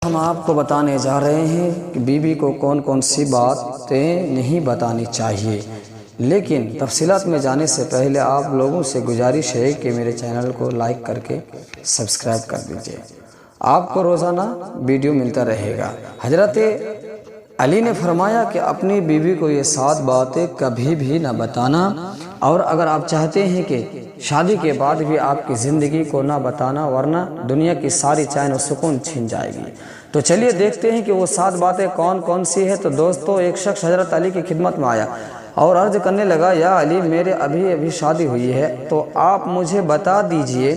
ہم آپ کو بتانے جا رہے ہیں کہ بیوی کو کون کون سی باتیں نہیں بتانی چاہیے، لیکن تفصیلات میں جانے سے پہلے آپ لوگوں سے گزارش ہے کہ میرے چینل کو لائک کر کے سبسکرائب کر دیجئے، آپ کو روزانہ ویڈیو ملتا رہے گا۔ حضرت علی نے فرمایا کہ اپنی بیوی کو یہ 7 باتیں کبھی بھی نہ بتانا، اور اگر آپ چاہتے ہیں کہ شادی کے بعد بھی آپ کی زندگی کو نہ بتانا ورنہ دنیا کی ساری چین و سکون چھن جائے گی، تو چلیے دیکھتے ہیں کہ وہ 7 باتیں کون کون سی ہیں۔ تو دوستو، ایک شخص حضرت علی کی خدمت میں آیا اور عرض کرنے لگا، یا علی، میرے ابھی شادی ہوئی ہے، تو آپ مجھے بتا دیجئے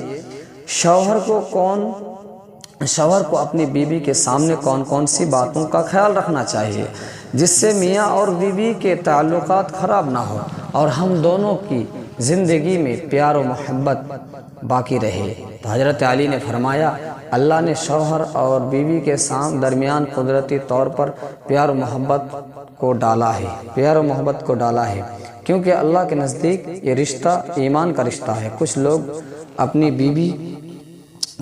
شوہر کو اپنی بیوی کے سامنے کون کون سی باتوں کا خیال رکھنا چاہیے جس سے میاں اور بیوی کے تعلقات خراب نہ ہو اور ہم دونوں کی زندگی میں پیار و محبت باقی رہے۔ تو حضرت علی نے فرمایا، اللہ نے شوہر اور بیوی کے درمیان قدرتی طور پر پیار و محبت کو ڈالا ہے، کیونکہ اللہ کے نزدیک یہ رشتہ ایمان کا رشتہ ہے۔ کچھ لوگ اپنی بیوی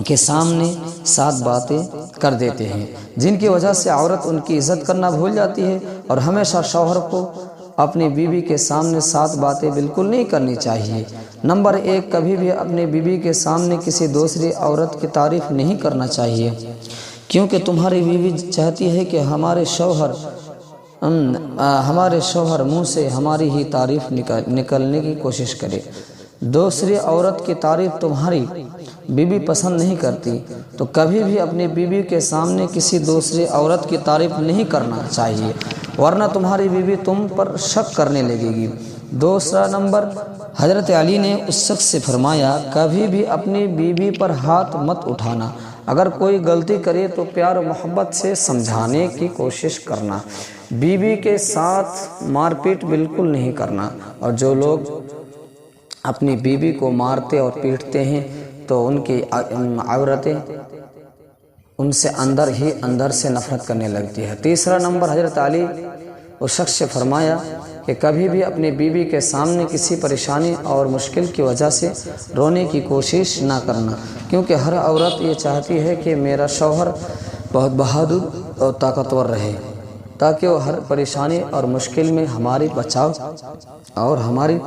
کے سامنے 7 باتیں کر دیتے ہیں جن کی وجہ سے عورت ان کی عزت کرنا بھول جاتی ہے، اور ہمیشہ شوہر کو اپنی بیوی کے سامنے 7 باتیں بالکل نہیں کرنی چاہیے۔ نمبر 1، کبھی بھی اپنی بیوی کے سامنے کسی دوسری عورت کی تعریف نہیں کرنا چاہیے، کیونکہ تمہاری بیوی چاہتی ہے کہ ہمارے شوہر منہ سے ہماری ہی تعریف نکلنے کی کوشش کرے۔ دوسری عورت کی تعریف تمہاری بیوی پسند نہیں کرتی، تو کبھی بھی اپنی بیوی کے سامنے کسی دوسری عورت کی تعریف نہیں کرنا چاہیے، ورنہ تمہاری بیوی تم پر شک کرنے لگے گی۔ دوسرا نمبر، حضرت علی نے اس شخص سے فرمایا، کبھی بھی اپنی بیوی پر ہاتھ مت اٹھانا، اگر کوئی غلطی کرے تو پیار و محبت سے سمجھانے کی کوشش کرنا، بیوی کے ساتھ مار پیٹ بالکل نہیں کرنا۔ اور جو لوگ اپنی بیوی کو مارتے اور پیٹتے ہیں تو ان کی عورتیں ان سے اندر سے نفرت کرنے لگتی ہے۔ تیسرا نمبر، حضرت علی اس شخص سے فرمایا کہ کبھی بھی اپنی بیوی کے سامنے کسی پریشانی اور مشکل کی وجہ سے رونے کی کوشش نہ کرنا، کیونکہ ہر عورت یہ چاہتی ہے کہ میرا شوہر بہت بہادر اور طاقتور رہے، تاکہ وہ ہر پریشانی اور مشکل میں ہماری بچاؤ اور ہماری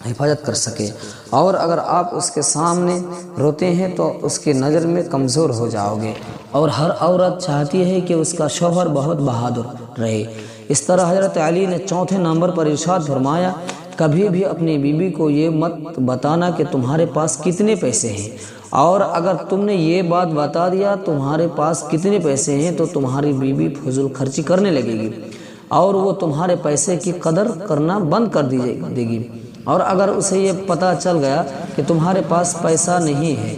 حفاظت کر سکے، اور اگر آپ اس کے سامنے روتے ہیں تو اس کی نظر میں کمزور ہو جاؤ گے، اور ہر عورت چاہتی ہے کہ اس کا شوہر بہت بہادر رہے۔ اس طرح حضرت علی نے چوتھے نمبر پر ارشاد فرمایا، کبھی بھی اپنی بیوی کو یہ مت بتانا کہ تمہارے پاس کتنے پیسے ہیں، اور اگر تم نے یہ بات بتا دیا تمہارے پاس کتنے پیسے ہیں تو تمہاری بیوی فضول خرچی کرنے لگے گی اور وہ تمہارے پیسے کی قدر کرنا بند کر دے گی، اور اگر اسے یہ پتہ چل گیا کہ تمہارے پاس پیسہ نہیں ہے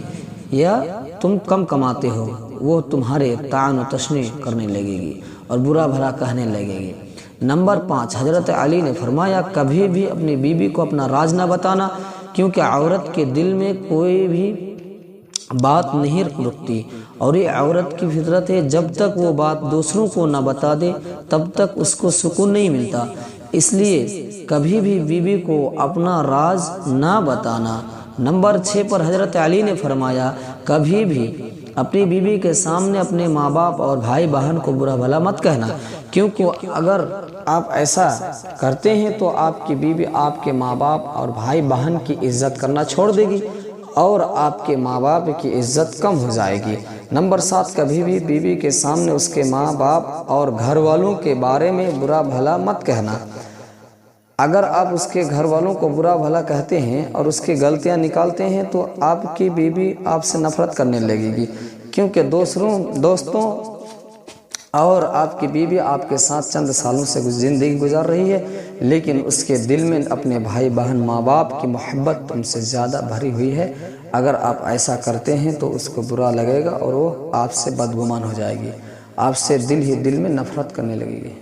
یا تم کم کماتے ہو، وہ تمہارے طعن و تشنیع کرنے لگے گی اور برا بھلا کہنے لگے گی۔ نمبر 5، حضرت علی نے فرمایا، کبھی بھی اپنی بیوی کو اپنا راز نہ بتانا، کیونکہ عورت کے دل میں کوئی بھی بات نہیں رکتی، اور یہ عورت کی فطرت ہے، جب تک وہ بات دوسروں کو نہ بتا دے تب تک اس کو سکون نہیں ملتا، اس لیے کبھی بھی بیوی کو اپنا راز نہ بتانا۔ نمبر 6 پر حضرت علی نے فرمایا، کبھی بھی اپنی بیوی کے سامنے اپنے ماں باپ اور بھائی بہن کو برا بھلا مت کہنا، کیونکہ اگر آپ ایسا کرتے ہیں تو آپ کی بیوی آپ کے ماں باپ اور بھائی بہن کی عزت کرنا چھوڑ دے گی اور آپ کے ماں باپ کی عزت کم ہو جائے گی۔ نمبر 7، کبھی بھی بیوی کے سامنے اس کے ماں باپ اور گھر والوں کے بارے میں برا بھلا مت کہنا، اگر آپ اس کے گھر والوں کو برا بھلا کہتے ہیں اور اس کی غلطیاں نکالتے ہیں تو آپ کی بیوی آپ سے نفرت کرنے لگے گی، کیونکہ دوستوں اور آپ کی بیوی آپ کے ساتھ چند سالوں سے زندگی گزار رہی ہے، لیکن اس کے دل میں اپنے بھائی بہن ماں باپ کی محبت تم سے زیادہ بھری ہوئی ہے۔ اگر آپ ایسا کرتے ہیں تو اس کو برا لگے گا اور وہ آپ سے بدگمان ہو جائے گی، آپ سے دل میں نفرت کرنے لگے گی۔